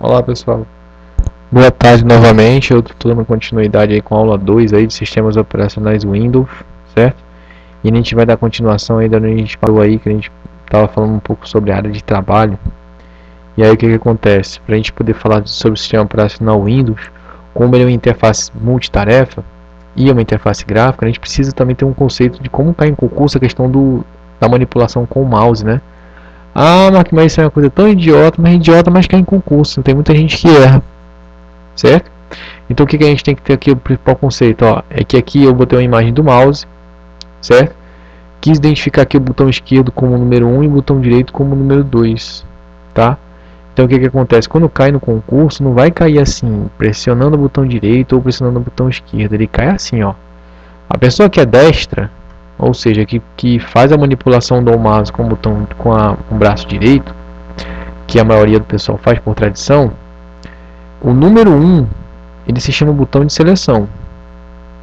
Olá pessoal, boa tarde novamente. Eu estou dando continuidade aí com a aula 2 aí de sistemas operacionais Windows, certo? E a gente vai dar continuação aí da onde a gente parou aí, que a gente estava falando um pouco sobre a área de trabalho. E aí o que acontece? Para a gente poder falar sobre o sistema operacional Windows, como ele é uma interface multitarefa e é uma interface gráfica, a gente precisa também ter um conceito de como cai em concurso a questão da manipulação com o mouse, né? Ah, mas isso é uma coisa tão idiota, mas cai em concurso. Tem muita gente que erra, certo? Então o que a gente tem que ter aqui, o principal conceito, ó, é que aqui eu botei uma imagem do mouse, certo? Quis identificar aqui o botão esquerdo como número 1 e o botão direito como número 2, tá? Então o que acontece? Quando cai no concurso, não vai cair assim, pressionando o botão direito ou pressionando o botão esquerdo. Ele cai assim, ó. A pessoa que é destra, ou seja, que faz a manipulação do mouse com o botão com o braço direito, que a maioria do pessoal faz por tradição, o número 1 ele se chama botão de seleção,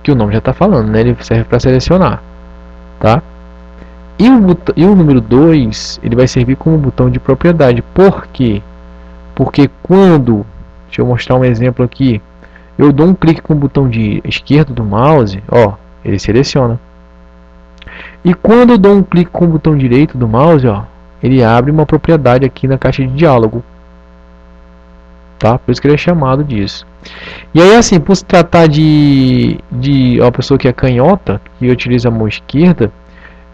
que o nome já está falando, né? Ele serve para selecionar, tá? E o número 2 ele vai servir como botão de propriedade. Por quê? Porque quando, deixa eu mostrar um exemplo aqui, eu dou um clique com o botão de esquerdo do mouse, ó, ele seleciona. E quando eu dou um clique com o botão direito do mouse, ó, ele abre uma propriedade aqui na caixa de diálogo, tá? Por isso que ele é chamado disso. E aí assim, por se tratar de uma pessoa que é canhota, que utiliza a mão esquerda,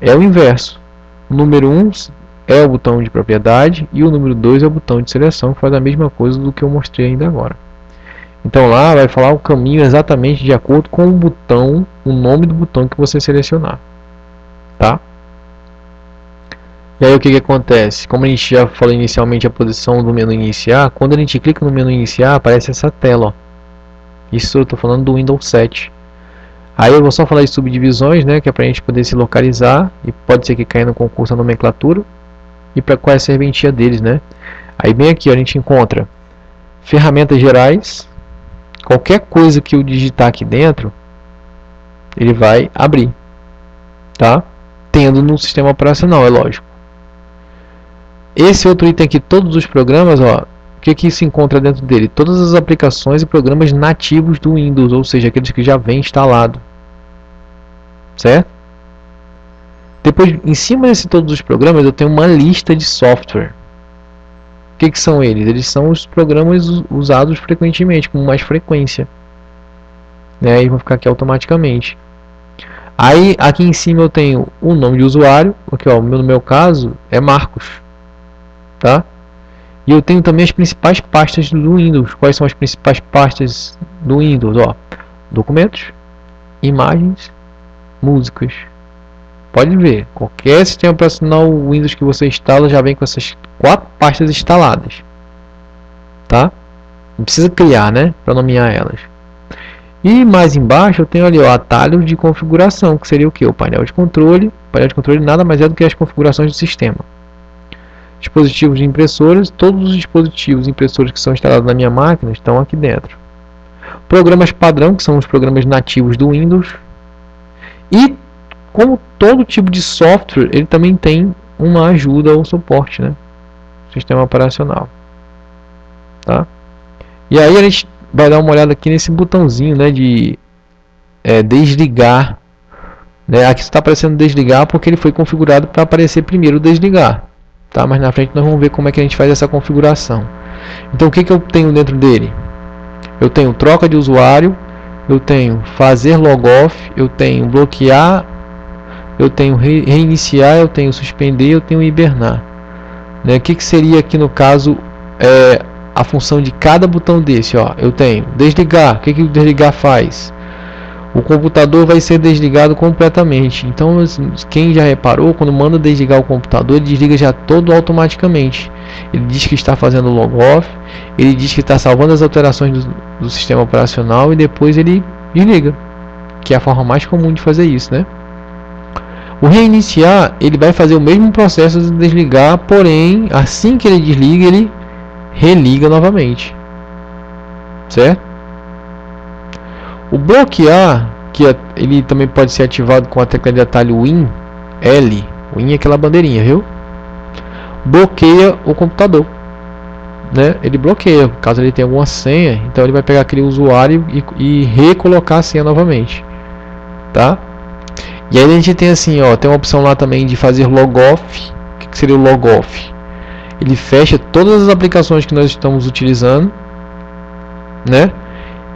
é o inverso. O número 1 é o botão de propriedade e o número 2 é o botão de seleção, que faz a mesma coisa do que eu mostrei ainda agora. Então lá vai falar o caminho exatamente de acordo com o botão, o nome do botão que você selecionar, tá? E aí o que acontece? Como a gente já falou inicialmente a posição do menu iniciar, quando a gente clica no menu iniciar, aparece essa tela, ó. Isso eu estou falando do Windows 7. Aí eu vou só falar de subdivisões, né, que é para a gente poder se localizar, e pode ser que caia no concurso a nomenclatura, e para qual é a serventia deles, né? Aí bem aqui ó, a gente encontra ferramentas gerais, qualquer coisa que eu digitar aqui dentro, ele vai abrir, tá? Tendo no sistema operacional, é lógico. Esse outro item aqui, todos os programas, ó, o que se encontra dentro dele? Todas as aplicações e programas nativos do Windows, ou seja, aqueles que já vem instalado, certo? Depois, em cima de todos os programas, eu tenho uma lista de software. O que são eles? Eles são os programas usados frequentemente, com mais frequência, né? E vão ficar aqui automaticamente. Aí, aqui em cima eu tenho o nome de usuário, aqui, ó, no meu caso é Marcos, tá? E eu tenho também as principais pastas do Windows. Quais são as principais pastas do Windows? Ó, documentos, imagens, músicas. Pode ver, qualquer sistema operacional Windows que você instala já vem com essas 4 pastas instaladas, tá? Não precisa criar, né, para nomear elas. E mais embaixo eu tenho ali o atalho de configuração, que seria o que? O painel de controle. O painel de controle nada mais é do que as configurações do sistema. Dispositivos de impressoras, todos os dispositivos impressores que são instalados na minha máquina estão aqui dentro. Programas padrão, que são os programas nativos do Windows. E como todo tipo de software, ele também tem uma ajuda ou suporte, né? Sistema operacional, tá? E aí a gente vai dar uma olhada aqui nesse botãozinho, né, de desligar, né? Aqui está aparecendo desligar porque ele foi configurado para aparecer primeiro desligar, tá? Mas na frente nós vamos ver como é que a gente faz essa configuração. Então o que eu tenho dentro dele? Eu tenho troca de usuário, eu tenho fazer logoff, eu tenho bloquear, eu tenho reiniciar, eu tenho suspender, eu tenho hibernar, né? O que seria aqui no caso a função de cada botão desse, ó? Eu tenho desligar. O que o desligar faz? O computador vai ser desligado completamente. Então quem já reparou, quando manda desligar o computador, ele desliga já todo automaticamente. Ele diz que está fazendo log off, ele diz que está salvando as alterações do sistema operacional e depois ele desliga, que é a forma mais comum de fazer isso, né? O reiniciar, ele vai fazer o mesmo processo de desligar, porém assim que ele desliga, ele religa novamente, certo? O bloquear, ele também pode ser ativado com a tecla de atalho Win, L. Win é aquela bandeirinha, viu? Bloqueia o computador. né, ele bloqueia, caso ele tenha alguma senha. Então ele vai pegar aquele usuário e recolocar a senha novamente, tá? E aí a gente tem assim, ó, tem uma opção lá também de fazer logoff. O que seria o logoff? Ele fecha todas as aplicações que nós estamos utilizando, né,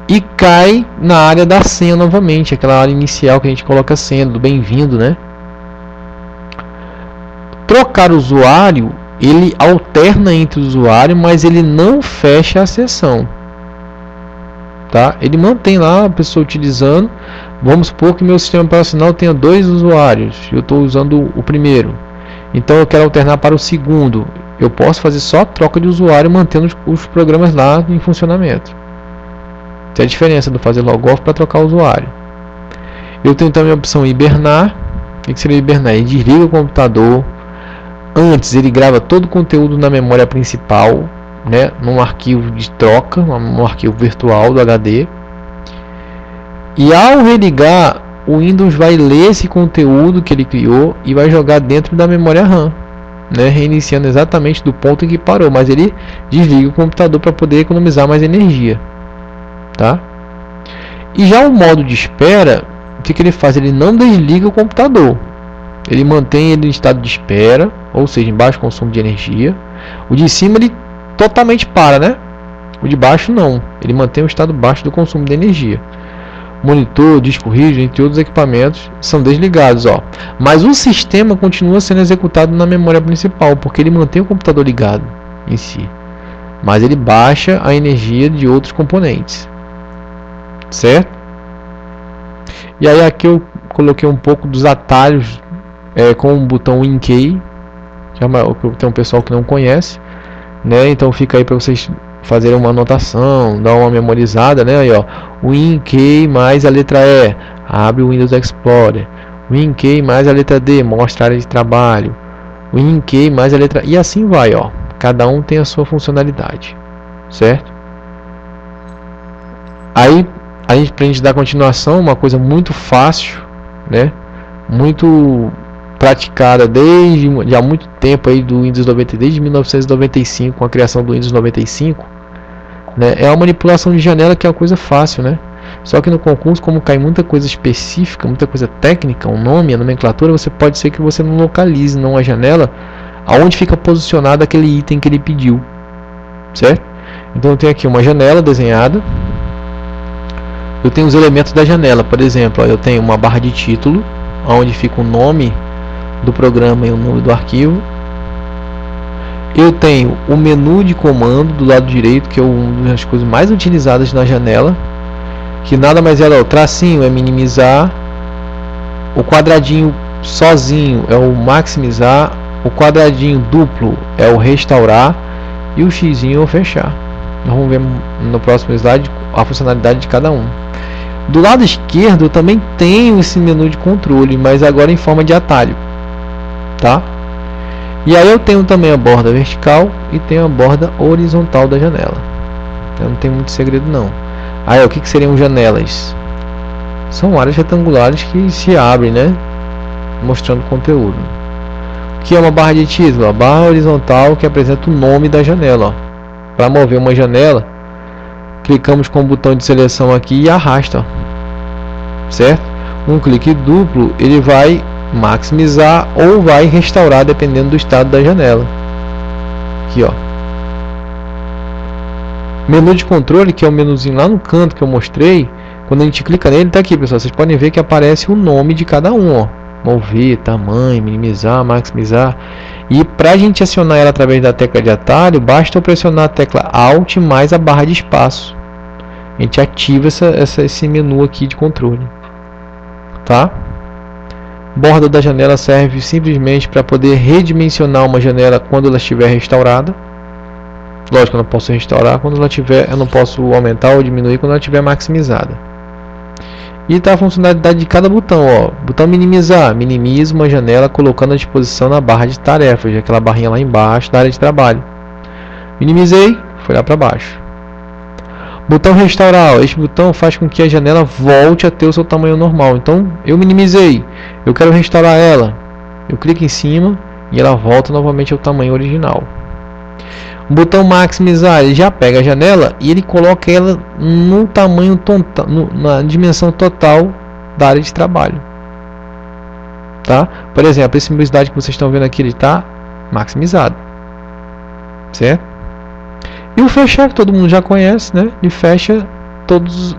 e cai na área da senha novamente, aquela área inicial que a gente coloca a senha do bem-vindo, né? Trocar usuário, ele alterna entre o usuário, mas ele não fecha a sessão, tá? Ele mantém lá a pessoa utilizando. Vamos supor que meu sistema operacional tenha 2 usuários, eu estou usando o primeiro, então eu quero alternar para o segundo. Eu posso fazer só troca de usuário, mantendo os programas lá em funcionamento. Essa é a diferença do fazer logoff para trocar o usuário. Eu tenho também a opção hibernar. O que seria hibernar? Ele desliga o computador. Antes ele grava todo o conteúdo na memória principal, né, num arquivo de troca, num arquivo virtual do HD. E ao religar, o Windows vai ler esse conteúdo que ele criou e vai jogar dentro da memória RAM, né, reiniciando exatamente do ponto em que parou, mas ele desliga o computador para poder economizar mais energia, tá? E já o modo de espera, o que ele faz? Ele não desliga o computador, ele mantém ele em estado de espera, ou seja, em baixo consumo de energia. O de cima ele totalmente para, né? O de baixo não, ele mantém o estado baixo do consumo de energia. Monitor, disco rígido, entre outros equipamentos são desligados, ó. Mas o sistema continua sendo executado na memória principal, porque ele mantém o computador ligado em si, mas ele baixa a energia de outros componentes, certo? E aí aqui eu coloquei um pouco dos atalhos com o botão WinKey, que tem um pessoal que não conhece, né? Então fica aí para vocês fazerem uma anotação, dar uma memorizada, né? Aí, ó, WinKey mais a letra E, abre o Windows Explorer. WinKey mais a letra D, mostra a área de trabalho. WinKey mais a letra, e assim vai, ó. Cada um tem a sua funcionalidade, certo? Aí a gente, pra gente dar continuação, uma coisa muito fácil, né? Muito praticada desde há muito tempo aí do Windows 90, desde 1995, com a criação do Windows 95, né? É a manipulação de janela, que é uma coisa fácil, né? Só que no concurso, como cai muita coisa específica, muita coisa técnica, um nome, a nomenclatura, você pode ser que você não localize não a janela aonde fica posicionado aquele item que ele pediu, certo? Então eu tenho aqui uma janela desenhada. Eu tenho os elementos da janela, por exemplo, ó, eu tenho uma barra de título, onde fica o nome do programa e o nome do arquivo. Eu tenho o menu de comando do lado direito, que é uma das coisas mais utilizadas na janela, que nada mais é o tracinho é minimizar, o quadradinho sozinho é o maximizar, o quadradinho duplo é o restaurar e o xizinho é o fechar. Nós vamos ver no próximo slide a funcionalidade de cada um. Do lado esquerdo eu também tenho esse menu de controle, mas agora em forma de atalho, tá? E aí eu tenho também a borda vertical e tenho a borda horizontal da janela. Então não tem muito segredo não. Aí o que seriam janelas? São áreas retangulares que se abrem, né? Mostrando conteúdo. O que é uma barra de título? A barra horizontal que apresenta o nome da janela. Para mover uma janela, clicamos com o botão de seleção aqui e arrasta, certo? Um clique duplo, ele vai maximizar ou vai restaurar, dependendo do estado da janela. Aqui, ó. Menu de controle, que é o menuzinho lá no canto que eu mostrei. Quando a gente clica nele, tá aqui, pessoal. Vocês podem ver que aparece o nome de cada um, ó. Mover, tamanho, minimizar, maximizar. E para a gente acionar ela através da tecla de atalho, basta eu pressionar a tecla Alt mais a barra de espaço. A gente ativa esse menu aqui de controle, tá? Borda da janela serve simplesmente para poder redimensionar uma janela quando ela estiver restaurada. Lógico, eu não posso restaurar quando ela tiver, eu não posso aumentar ou diminuir quando ela estiver maximizada. E tá a funcionalidade de cada botão, ó. Botão minimizar, minimiza uma janela colocando à disposição na barra de tarefas, aquela barrinha lá embaixo da área de trabalho. Minimizei, foi lá para baixo. Botão restaurar, ó. Este botão faz com que a janela volte a ter o seu tamanho normal. Então eu minimizei, eu quero restaurar ela, eu clico em cima e ela volta novamente ao tamanho original. Botão maximizar, ele já pega a janela e ele coloca ela no tamanho total, na dimensão total da área de trabalho, tá? Por exemplo, esse simplicidade que vocês estão vendo aqui, ele está maximizado, certo? E o fechar, que todo mundo já conhece, né? Ele fecha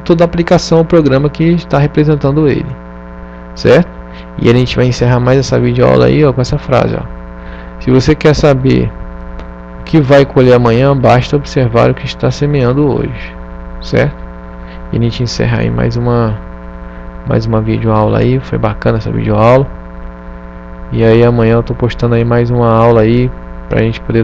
toda a aplicação, o programa que está representando ele, certo? E a gente vai encerrar mais essa videoaula aí, ó, com essa frase, ó. Se você quer saber o que vai colher amanhã, basta observar o que está semeando hoje, certo? E a gente encerra aí mais uma videoaula aí. Foi bacana essa videoaula. E aí amanhã eu tô postando aí mais uma aula aí pra gente poder